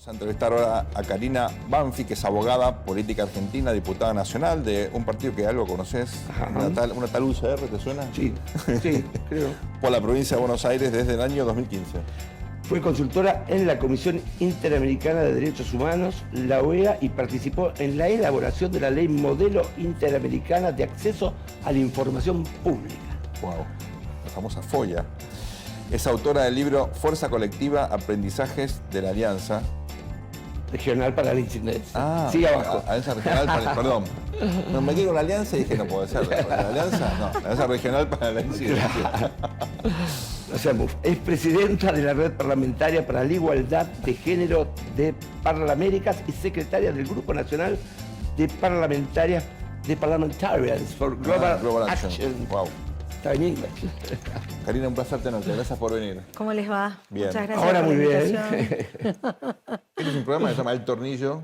Vamos a entrevistar ahora a Karina Banfi, que es abogada, política argentina, diputada nacional de un partido que algo conoces, una tal UCR, ¿te suena? Sí, sí, creo. Por la provincia de Buenos Aires desde el año 2015. Fue consultora en la Comisión Interamericana de Derechos Humanos, la OEA, y participó en la elaboración de la Ley Modelo Interamericana de Acceso a la Información Pública. Wow, la famosa FOIA. Es autora del libro Fuerza Colectiva, Aprendizajes de la Alianza. Regional para la Incidencia. Ah, sigue abajo. Alianza Regional para perdón. No, me quedo con la Alianza y dije, no puede ser. ¿La Alianza? No, la Alianza Regional para la Incidencia. O sea, es presidenta de la Red Parlamentaria para la Igualdad de Género de Parlamenéricas y secretaria del Grupo Nacional de Parlamentarias de Parliamentarians for Global Action. Wow. Está en inglés. Karina, un placer tenerte. Gracias por venir. ¿Cómo les va? Bien. Muchas gracias Ahora por muy la bien. invitación. Este es un programa que se llama El Tornillo.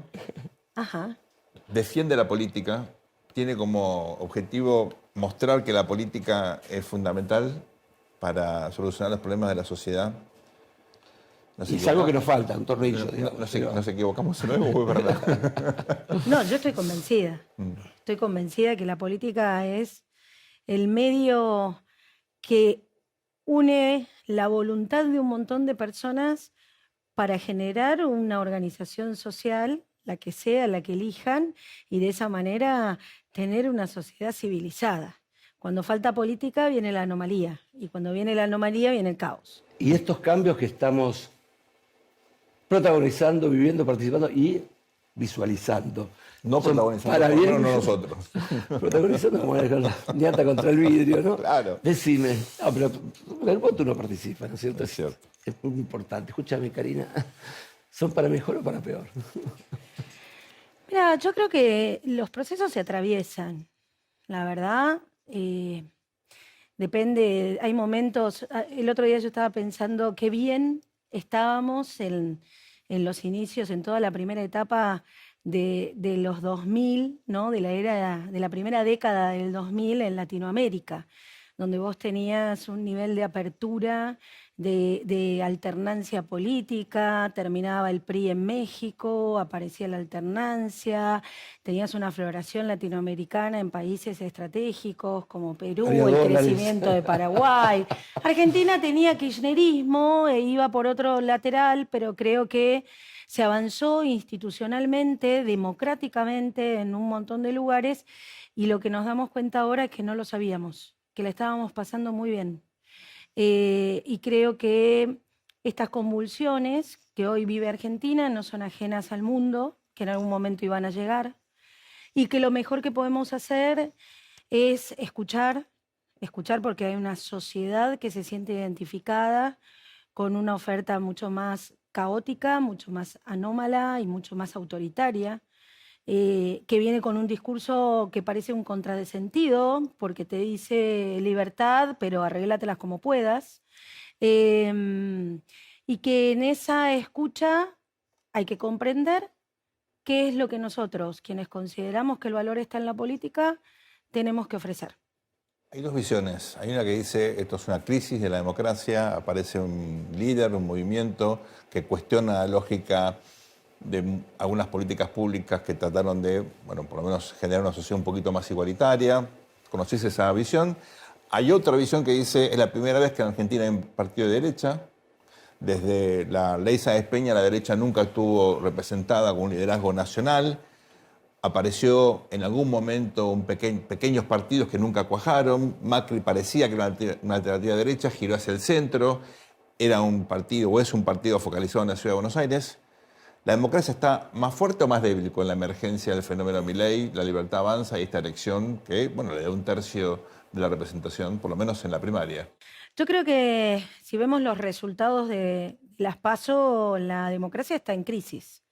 Ajá. Defiende la política. Tiene como objetivo mostrar que la política es fundamental para solucionar los problemas de la sociedad. Y es algo que nos falta, un tornillo. Nos equivocamos de nuevo, es verdad. No, yo estoy convencida. Estoy convencida que la política es el medio que une la voluntad de un montón de personas para generar una organización social, la que sea, la que elijan, y de esa manera tener una sociedad civilizada. Cuando falta política viene la anomalía, y cuando viene la anomalía viene el caos. Y estos cambios que estamos protagonizando, viviendo, participando y visualizando. No protagonizando, para bien, no nosotros. Protagonizando como la ñata contra el vidrio, ¿no? Claro. Decime. No, pero el voto no participa, ¿no es cierto? Es cierto. Es muy importante. Escúchame, Karina. ¿Son para mejor o para peor? Mira, yo creo que los procesos se atraviesan, la verdad. Depende, hay momentos. El otro día yo estaba pensando qué bien estábamos en los inicios, en toda la primera etapa de los 2000, ¿no? De la primera década del 2000 en Latinoamérica, donde vos tenías un nivel de apertura, de alternancia política, terminaba el PRI en México, aparecía la alternancia, tenías una floración latinoamericana en países estratégicos como Perú, el crecimiento de Paraguay. Argentina tenía kirchnerismo e iba por otro lateral, pero creo que se avanzó institucionalmente, democráticamente en un montón de lugares, y lo que nos damos cuenta ahora es que no lo sabíamos, que la estábamos pasando muy bien. Y creo que estas convulsiones que hoy vive Argentina no son ajenas al mundo, que en algún momento iban a llegar, y que lo mejor que podemos hacer es escuchar porque hay una sociedad que se siente identificada con una oferta mucho más caótica, mucho más anómala y mucho más autoritaria, que viene con un discurso que parece un contrasentido, porque te dice libertad, pero arréglatelas como puedas, y que en esa escucha hay que comprender qué es lo que nosotros, quienes consideramos que el valor está en la política, tenemos que ofrecer. Hay dos visiones. Hay una que dice esto es una crisis de la democracia, aparece un líder, un movimiento que cuestiona la lógica de algunas políticas públicas que trataron de, bueno, por lo menos generar una sociedad un poquito más igualitaria. ¿Conocés esa visión? Hay otra visión que dice es la primera vez que en Argentina hay un partido de derecha. Desde la ley Sáenz Peña la derecha nunca estuvo representada con un liderazgo nacional. Apareció en algún momento pequeños partidos que nunca cuajaron. Macri parecía que era una alternativa derecha, giró hacia el centro. Era un partido, o es un partido focalizado en la ciudad de Buenos Aires. ¿La democracia está más fuerte o más débil con la emergencia del fenómeno Milei, la libertad avanza y esta elección que, bueno, le da un tercio de la representación, por lo menos en la primaria? Yo creo que si vemos los resultados de las PASO, la democracia está en crisis.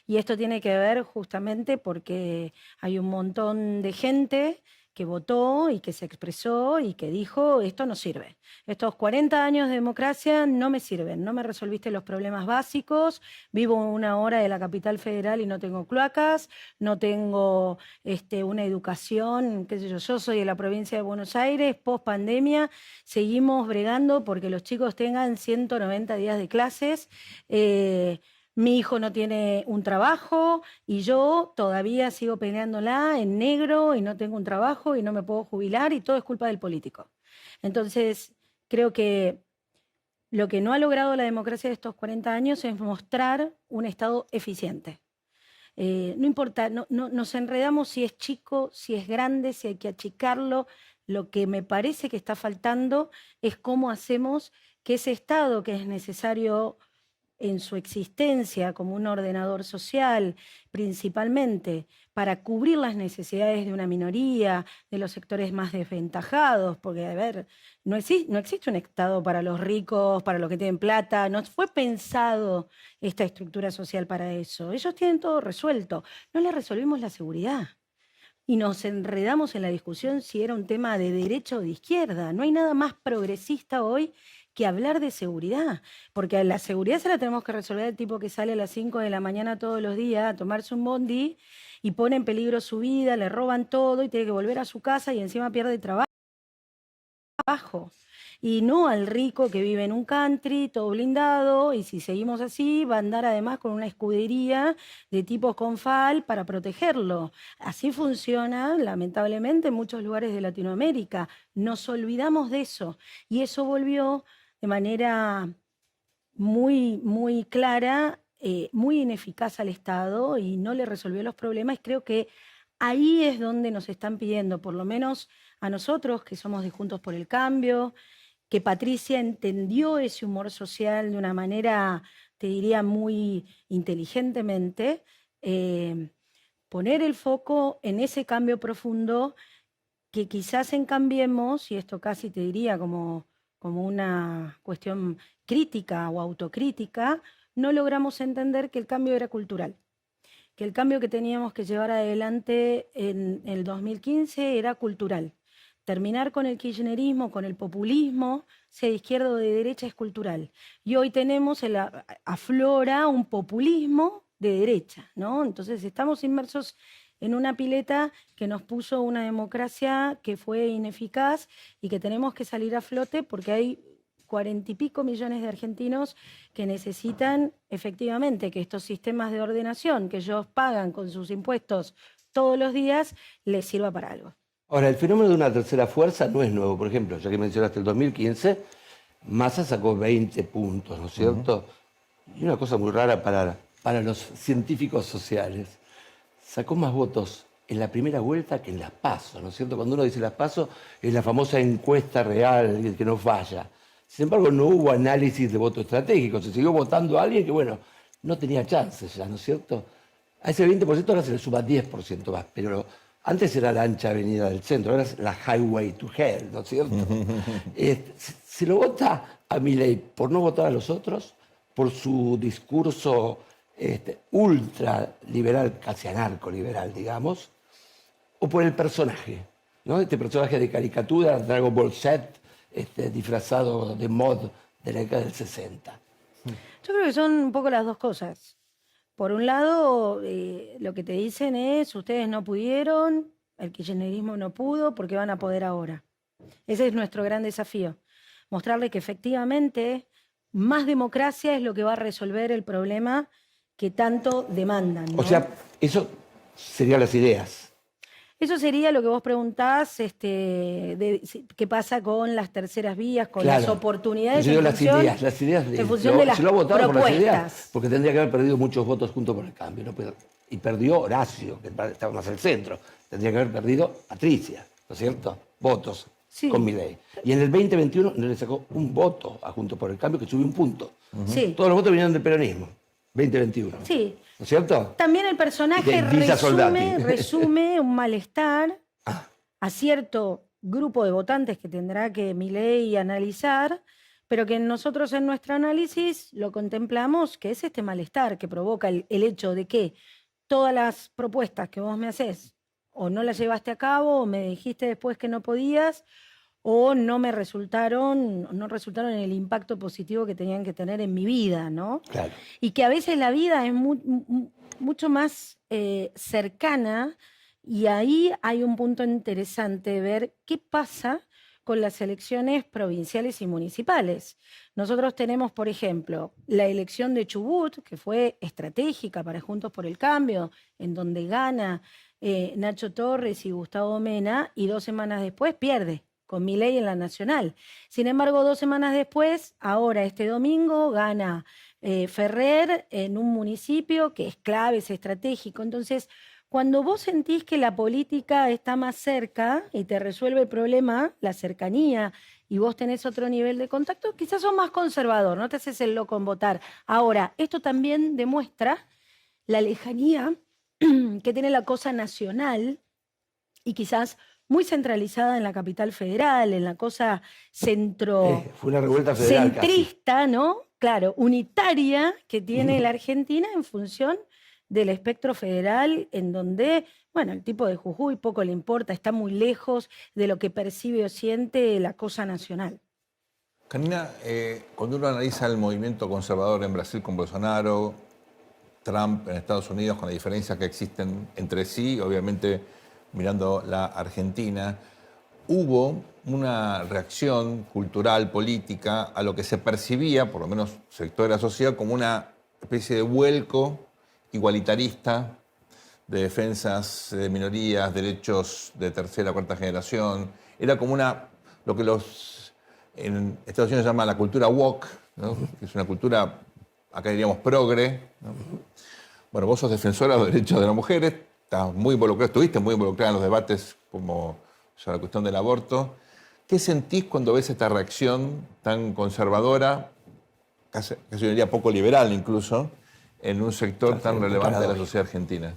Y esto tiene que ver justamente porque hay un montón de gente que votó y que se expresó y que dijo, esto no sirve. Estos 40 años de democracia no me sirven, no me resolviste los problemas básicos, vivo a 1 hora de la capital federal y no tengo cloacas, no tengo una educación, qué sé yo soy de la provincia de Buenos Aires, post pandemia, seguimos bregando porque los chicos tengan 190 días de clases. mi hijo no tiene un trabajo y yo todavía sigo peleándola en negro y no tengo un trabajo y no me puedo jubilar y todo es culpa del político. Entonces, creo que lo que no ha logrado la democracia de estos 40 años es mostrar un Estado eficiente. No importa, nos enredamos si es chico, si es grande, si hay que achicarlo. Lo que me parece que está faltando es cómo hacemos que ese Estado que es necesario en su existencia como un ordenador social, principalmente para cubrir las necesidades de una minoría, de los sectores más desventajados, porque, a ver, no existe un Estado para los ricos, para los que tienen plata, no fue pensado esta estructura social para eso. Ellos tienen todo resuelto, no les resolvimos la seguridad. Y nos enredamos en la discusión si era un tema de derecha o de izquierda. No hay nada más progresista hoy que hablar de seguridad, porque la seguridad se la tenemos que resolver el tipo que sale a las 5 de la mañana todos los días a tomarse un bondi y pone en peligro su vida, le roban todo y tiene que volver a su casa y encima pierde trabajo. Y no al rico que vive en un country, todo blindado, y si seguimos así, va a andar además con una escudería de tipos con FAL para protegerlo. Así funciona, lamentablemente, en muchos lugares de Latinoamérica. Nos olvidamos de eso, y eso volvió de manera muy clara, muy ineficaz al Estado, y no le resolvió los problemas, y creo que ahí es donde nos están pidiendo, por lo menos a nosotros, que somos de Juntos por el Cambio, que Patricia entendió ese humor social de una manera, te diría, muy inteligentemente, poner el foco en ese cambio profundo que quizás en Cambiemos, y esto casi te diría como una cuestión crítica o autocrítica, no logramos entender que el cambio era cultural, que el cambio que teníamos que llevar adelante en el 2015 era cultural. Terminar con el kirchnerismo, con el populismo, sea de izquierda o de derecha, es cultural. Y hoy tenemos, aflora un populismo de derecha, ¿no? Entonces estamos inmersos en una pileta que nos puso una democracia que fue ineficaz y que tenemos que salir a flote porque hay 40 y pico millones de argentinos que necesitan efectivamente que estos sistemas de ordenación que ellos pagan con sus impuestos todos los días les sirva para algo. Ahora, el fenómeno de una tercera fuerza no es nuevo. Por ejemplo, ya que mencionaste el 2015, Massa sacó 20 puntos, ¿no es cierto? Y una cosa muy rara para los científicos sociales, sacó más votos en la primera vuelta que en las PASO, ¿no es cierto? Cuando uno dice las PASO, es la famosa encuesta real, que no falla. Sin embargo, no hubo análisis de voto estratégico, se siguió votando a alguien que, bueno, no tenía chances ya, ¿no es cierto? A ese 20% ahora se le suma 10% más, pero antes era la ancha avenida del centro, ahora es la highway to hell, ¿no es cierto? Se lo vota a Milei por no votar a los otros, por su discurso ultraliberal, casi anarcoliberal, digamos, o por el personaje, ¿no? Este personaje de caricatura, Dragon Ball Z, disfrazado de mod de la década del 60. Yo creo que son un poco las dos cosas. Por un lado, lo que te dicen es, ustedes no pudieron, el kirchnerismo no pudo, ¿por qué van a poder ahora? Ese es nuestro gran desafío. Mostrarle que efectivamente más democracia es lo que va a resolver el problema que tanto demandan, ¿no? O sea, eso serían las ideas. Eso sería lo que vos preguntás, qué pasa con las terceras vías, con Claro. las oportunidades Yo digo en función, las ideas en función de las si lo ha votado por las ideas, propuestas. porque tendría que haber perdido muchos votos junto por el cambio. ¿No? Y perdió Horacio, que estaba más al centro. Tendría que haber perdido Patricia, ¿no es cierto? Votos Sí. con Milei. Y en el 2021 no le sacó un voto a Juntos por el Cambio, que subió un punto. Sí. Todos los votos vinieron del peronismo, 2021. Sí. ¿No es cierto? También el personaje De Lisa Soldati. resume un malestar a cierto grupo de votantes que tendrá que Milei analizar, pero que nosotros en nuestro análisis lo contemplamos, que es este malestar que provoca el hecho de que todas las propuestas que vos me hacés o no las llevaste a cabo o me dijiste después que no podías o no resultaron en el impacto positivo que tenían que tener en mi vida, ¿no? Claro. Y que a veces la vida es mucho más cercana y ahí hay un punto interesante de ver qué pasa con las elecciones provinciales y municipales. Nosotros tenemos, por ejemplo, la elección de Chubut, que fue estratégica para Juntos por el Cambio, en donde gana Nacho Torres y Gustavo Mena, y 2 semanas después pierde con Milei en la nacional. Sin embargo, 2 semanas después, ahora este domingo, gana Ferrer en un municipio que es clave, es estratégico. Entonces, cuando vos sentís que la política está más cerca y te resuelve el problema, la cercanía, y vos tenés otro nivel de contacto, quizás sos más conservador, no te haces el loco en votar. Ahora, esto también demuestra la lejanía que tiene la cosa nacional y quizás muy centralizada en la capital federal, en la cosa Fue una revuelta federal centrista, casi. ¿no? Claro, unitaria que tiene la Argentina en función del espectro federal, en donde, bueno, el tipo de Jujuy poco le importa, está muy lejos de lo que percibe o siente la cosa nacional. Karina, cuando uno analiza el movimiento conservador en Brasil con Bolsonaro, Trump en Estados Unidos, con las diferencias que existen entre sí, obviamente mirando la Argentina, hubo una reacción cultural, política, a lo que se percibía, por lo menos sector de la sociedad, como una especie de vuelco igualitarista de defensas de minorías, derechos de tercera o cuarta generación. Era como lo que en Estados Unidos se llama la cultura woke, ¿no? Que es una cultura, acá diríamos, progre, ¿no? Bueno, vos sos defensora de los derechos de las mujeres, estás muy involucrada, estuviste muy involucrada en los debates como sobre la cuestión del aborto. ¿Qué sentís cuando ves esta reacción tan conservadora, casi yo diría poco liberal incluso, en un sector tan relevante de la sociedad argentina?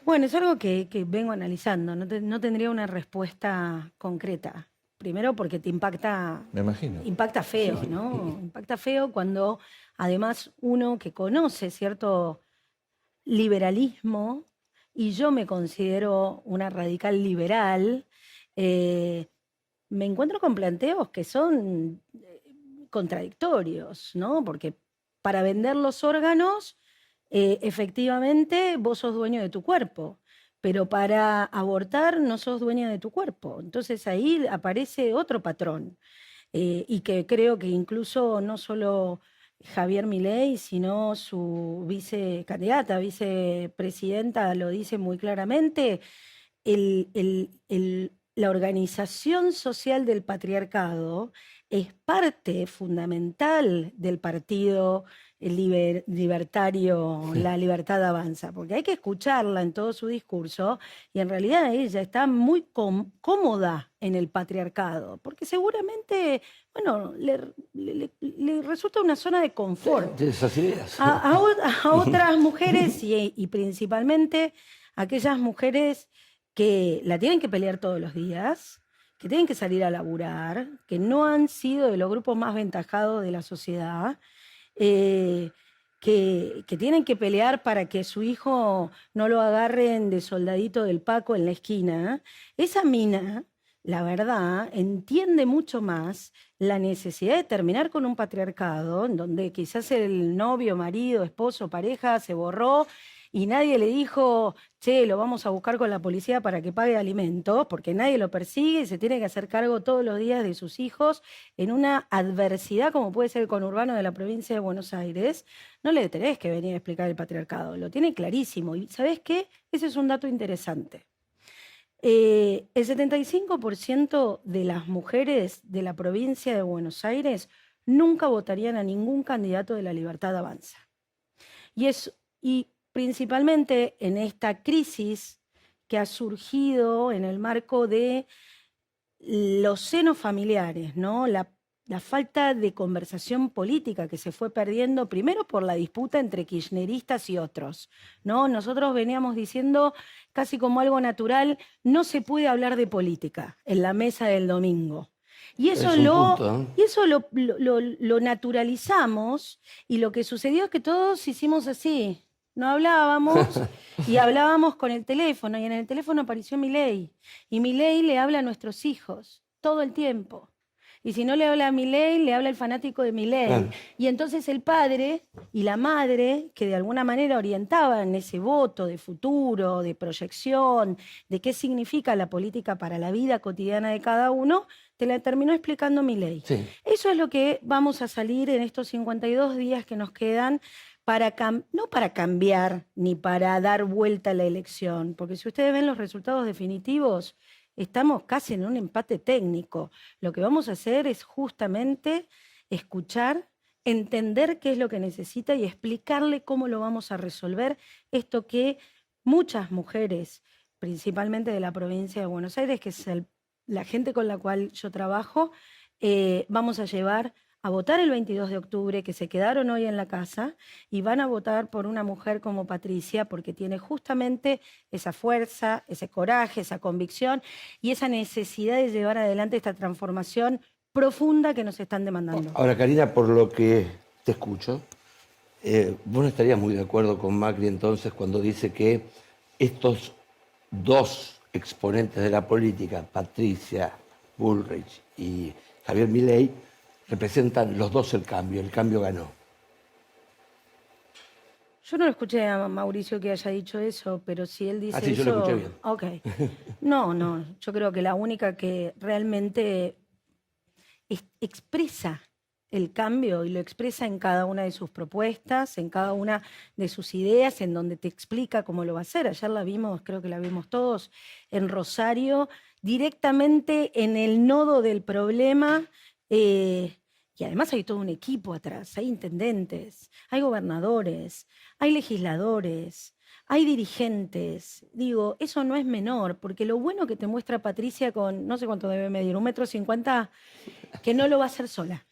Bueno, es algo que vengo analizando, no tendría una respuesta concreta. Primero porque te impacta, Me imagino. Impacta feo, ¿no? Impacta feo cuando además uno que conoce cierto liberalismo, y yo me considero una radical liberal, me encuentro con planteos que son contradictorios, ¿no? Porque para vender los órganos, efectivamente vos sos dueño de tu cuerpo, pero para abortar no sos dueña de tu cuerpo. Entonces ahí aparece otro patrón, y que creo que incluso no solo Javier Milei, sino su vicecandidata, vicepresidenta, lo dice muy claramente. La organización social del patriarcado es parte fundamental del partido libertario, La Libertad Avanza, porque hay que escucharla en todo su discurso, y en realidad ella está muy cómoda en el patriarcado, porque seguramente, bueno, le resulta una zona de confort. De esas ideas. A otras mujeres y principalmente aquellas mujeres que la tienen que pelear todos los días, que tienen que salir a laburar, que no han sido de los grupos más ventajados de la sociedad, que tienen que pelear para que su hijo no lo agarren de soldadito del Paco en la esquina. Esa mina, la verdad, entiende mucho más la necesidad de terminar con un patriarcado en donde quizás el novio, marido, esposo, pareja se borró y nadie le dijo, che, lo vamos a buscar con la policía para que pague alimentos, porque nadie lo persigue y se tiene que hacer cargo todos los días de sus hijos en una adversidad como puede ser el conurbano de la provincia de Buenos Aires. No le tenés que venir a explicar el patriarcado, lo tiene clarísimo. ¿Y sabés qué? Ese es un dato interesante. El 75% de las mujeres de la provincia de Buenos Aires nunca votarían a ningún candidato de La Libertad Avanza. Y principalmente en esta crisis que ha surgido en el marco de los senos familiares, ¿no? La falta de conversación política que se fue perdiendo, primero por la disputa entre kirchneristas y otros, ¿no? Nosotros veníamos diciendo casi como algo natural, no se puede hablar de política en la mesa del domingo. Y eso, lo naturalizamos, y lo que sucedió es que todos hicimos así. No hablábamos y hablábamos con el teléfono, y en el teléfono apareció Milei. Y Milei le habla a nuestros hijos todo el tiempo. Y si no le habla a Milei, le habla el fanático de Milei. Claro. Y entonces el padre y la madre, que de alguna manera orientaban ese voto de futuro, de proyección, de qué significa la política para la vida cotidiana de cada uno, te la terminó explicando Milei. Sí. Eso es lo que vamos a salir en estos 52 días que nos quedan, no para cambiar ni para dar vuelta a la elección, porque si ustedes ven los resultados definitivos, estamos casi en un empate técnico. Lo que vamos a hacer es justamente escuchar, entender qué es lo que necesita y explicarle cómo lo vamos a resolver, esto que muchas mujeres, principalmente de la provincia de Buenos Aires, que es la gente con la cual yo trabajo, vamos a llevar a votar el 22 de octubre, que se quedaron hoy en la casa, y van a votar por una mujer como Patricia, porque tiene justamente esa fuerza, ese coraje, esa convicción y esa necesidad de llevar adelante esta transformación profunda que nos están demandando. Ahora, Karina, por lo que te escucho, vos no estarías muy de acuerdo con Macri entonces cuando dice que estos dos exponentes de la política, Patricia Bullrich y Javier Milei, representan los dos el cambio ganó. Yo no lo escuché a Mauricio que haya dicho eso, pero si él dice sí, eso... yo lo escuché bien. Ok. No, yo creo que la única que realmente expresa el cambio y lo expresa en cada una de sus propuestas, en cada una de sus ideas, en donde te explica cómo lo va a hacer. Ayer la vimos, creo que la vimos todos, en Rosario, directamente en el nodo del problema. Y además hay todo un equipo atrás, hay intendentes, hay gobernadores, hay legisladores, hay dirigentes. Digo, eso no es menor, porque lo bueno que te muestra Patricia con, no sé cuánto debe medir, 1,50 m, que no lo va a hacer sola.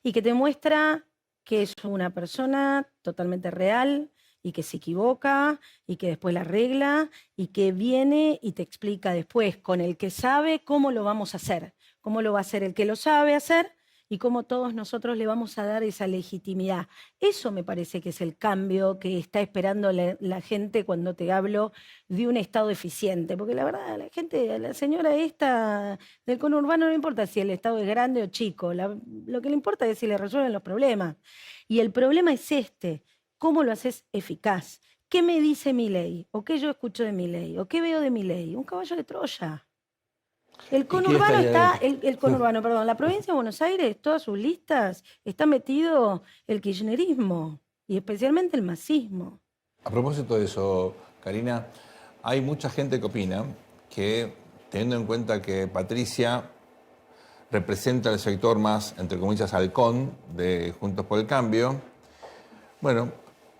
Y que te muestra que es una persona totalmente real y que se equivoca y que después la arregla y que viene y te explica después con el que sabe cómo lo vamos a hacer, cómo lo va a hacer el que lo sabe hacer y cómo todos nosotros le vamos a dar esa legitimidad. Eso me parece que es el cambio que está esperando la gente cuando te hablo de un Estado eficiente. Porque la verdad, la gente, la señora esta del conurbano no importa si el Estado es grande o chico. Lo que le importa es si le resuelven los problemas. Y el problema es este. ¿Cómo lo haces eficaz? ¿Qué me dice Milei? ¿O qué yo escucho de Milei? ¿O qué veo de Milei? Un caballo de Troya. El conurbano la provincia de Buenos Aires, todas sus listas, está metido el kirchnerismo y especialmente el masismo. A propósito de eso, Karina, hay mucha gente que opina que, teniendo en cuenta que Patricia representa el sector más, entre comillas, halcón de Juntos por el Cambio, bueno,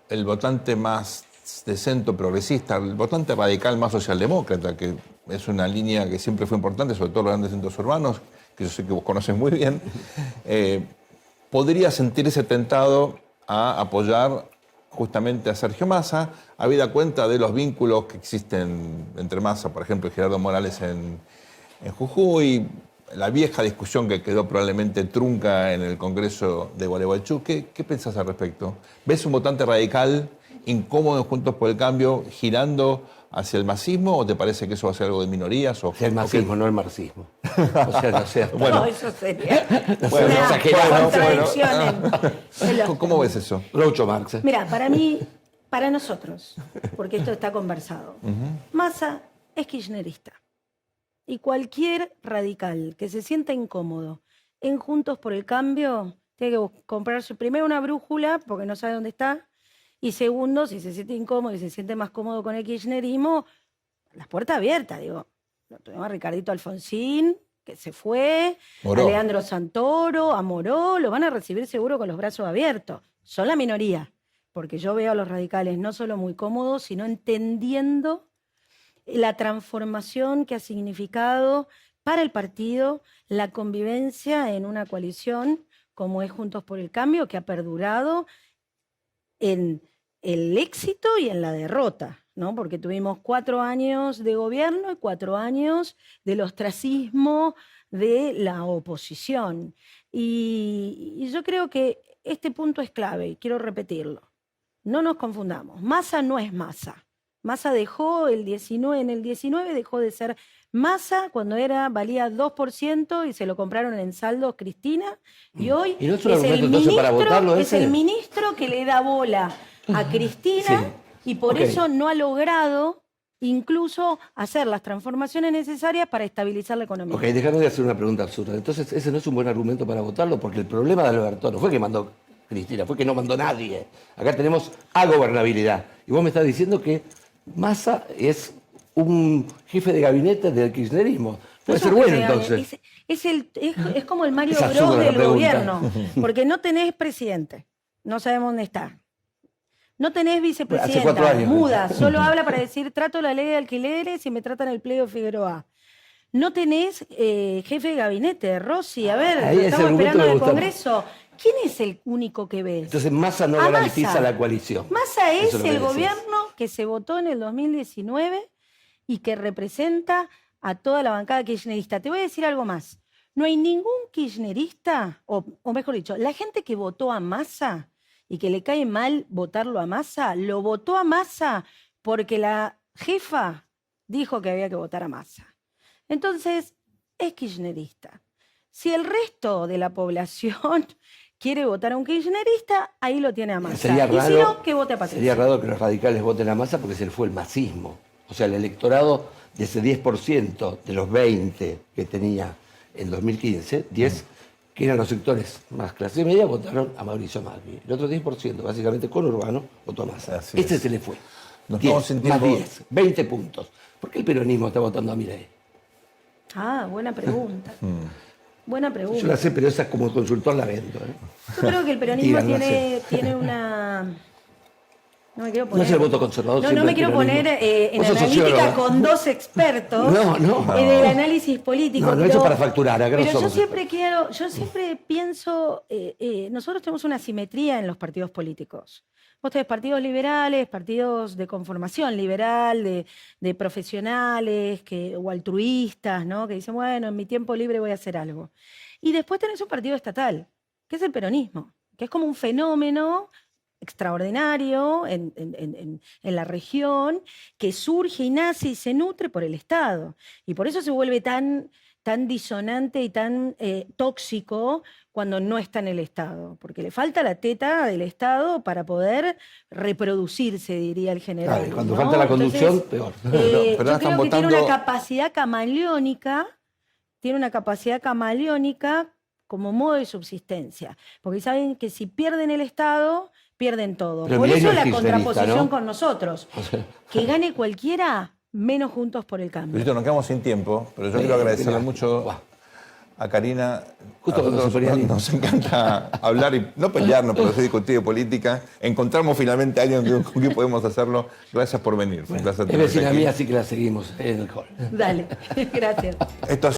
el votante más de centro progresista, el votante radical más socialdemócrata, que es una línea que siempre fue importante, sobre todo en los grandes centros urbanos, que yo sé que vos conoces muy bien, podría sentirse tentado a apoyar justamente a Sergio Massa, habida cuenta de los vínculos que existen entre Massa, por ejemplo, y Gerardo Morales en Jujuy, la vieja discusión que quedó probablemente trunca en el Congreso de Gualeguaychú. ¿Qué pensás al respecto? ¿Ves un votante radical, incómodo Juntos por el Cambio, girando hacia el masismo, o te parece que eso va a ser algo de minorías? O el masismo, no el marxismo. O sea, no sé. Bueno, no, eso sería bueno, una contradicción. ¿Cómo ves eso? Groucho Marx. Mira, para mí, para nosotros, porque esto está conversado, Massa es kirchnerista. Y cualquier radical que se sienta incómodo en Juntos por el Cambio tiene que comprarse primero una brújula, porque no sabe dónde está, y segundo, si se siente incómodo y se siente más cómodo con el kirchnerismo, las puertas abiertas, digo. Tuvimos a Ricardito Alfonsín, que se fue, Moró. a Leandro Santoro, a Moró, lo van a recibir seguro con los brazos abiertos. Son la minoría, porque yo veo a los radicales no solo muy cómodos, sino entendiendo la transformación que ha significado para el partido la convivencia en una coalición como es Juntos por el Cambio, que ha perdurado en el éxito y en la derrota, ¿no? Porque tuvimos 4 años de gobierno y 4 años del ostracismo de la oposición. Y yo creo que este punto es clave y quiero repetirlo. No nos confundamos. Massa no es Massa. Massa dejó en el 19 dejó de ser Massa cuando valía 2% y se lo compraron en saldos Cristina, y hoy ¿Y no es un argumento entonces para votarlo es ese? el ministro que le da bola a Cristina y por eso no ha logrado incluso hacer las transformaciones necesarias para estabilizar la economía. Ok, déjame de hacer una pregunta absurda. Entonces, ese no es un buen argumento para votarlo, porque el problema de Alberto no fue que mandó Cristina, fue que no mandó nadie. Acá tenemos agobernabilidad. Y vos me estás diciendo que Massa es un jefe de gabinete del kirchnerismo. Puede ser bueno, entonces. Es como el Mario Es absurda Bros la del pregunta. gobierno, porque no tenés presidente, no sabemos dónde está. No tenés vicepresidenta, Hace 4 años. muda, solo habla para decir trato la ley de alquileres y me tratan el pleito Figueroa. No tenés jefe de gabinete, Rossi, a ver, Ahí ese estamos argumento esperando me en el gusta. Congreso. ¿Quién es el único que ves? Entonces Massa no A garantiza Massa. la coalición. Massa es Eso lo que el decís. gobierno que se votó en el 2019 y que representa a toda la bancada kirchnerista. Te voy a decir algo más. No hay ningún kirchnerista, o mejor dicho, la gente que votó a Massa y que le cae mal votarlo a Massa, lo votó a Massa porque la jefa dijo que había que votar a Massa. Entonces, es kirchnerista. Si el resto de la población quiere votar a un kirchnerista, ahí lo tiene a Massa. Sería Y si raro, no, que vote a Patricia. sería raro que los radicales voten a Massa porque se le fue el masismo. O sea, el electorado de ese 10% de los 20 que tenía en 2015, 10 que eran los sectores más clase media, votaron a Mauricio Macri. El otro 10%, básicamente con Urbano, votó a Massa. Así Este es. se le fue. Nos 10, quedamos sin más tiempo. 10, 20 puntos. ¿Por qué el peronismo está votando a Milei? Ah, buena pregunta. Buena pregunta. Yo la sé, pero esa como consultor la vendo. Yo creo que el peronismo Digan, no sé. tiene una... No me quiero No poner... es el voto conservador. No siempre me el quiero peronismo. poner en Vos sos analítica socióloga. con dos expertos No. en el análisis político. No, eso para facturar, acá no pero somos yo siempre pienso, nosotros tenemos una simetría en los partidos políticos. Vos tenés partidos liberales, partidos de conformación liberal, de profesionales o altruistas, ¿no? Que dicen, bueno, en mi tiempo libre voy a hacer algo. Y después tenés un partido estatal, que es el peronismo, que es como un fenómeno extraordinario en la región, que surge y nace y se nutre por el Estado. Y por eso se vuelve tan disonante y tan tóxico cuando no está en el Estado, porque le falta la teta del Estado para poder reproducirse, diría el general. Claro, y cuando ¿no? falta la conducción, Entonces, peor. pero yo ahora creo están que tiene votando- una capacidad camaleónica como modo de subsistencia, porque saben que si pierden el Estado, pierden todo. Pero Por Milei eso no es la kirchnerista, contraposición ¿no? con nosotros. O sea, Que gane cualquiera, menos Juntos por el Cambio. Luisito, nos quedamos sin tiempo, pero yo Sí, quiero agradecerle mira. mucho Buah. a Karina. Justo A cuando nosotros se ponía lindo. nos encanta hablar y no pelearnos, pero sí discutir de política. Encontramos finalmente a alguien con quien podemos hacerlo. Gracias por venir. Fue un placer Es tenerte vecina aquí. mía, así que la seguimos en el hall. Dale, gracias. Esto ha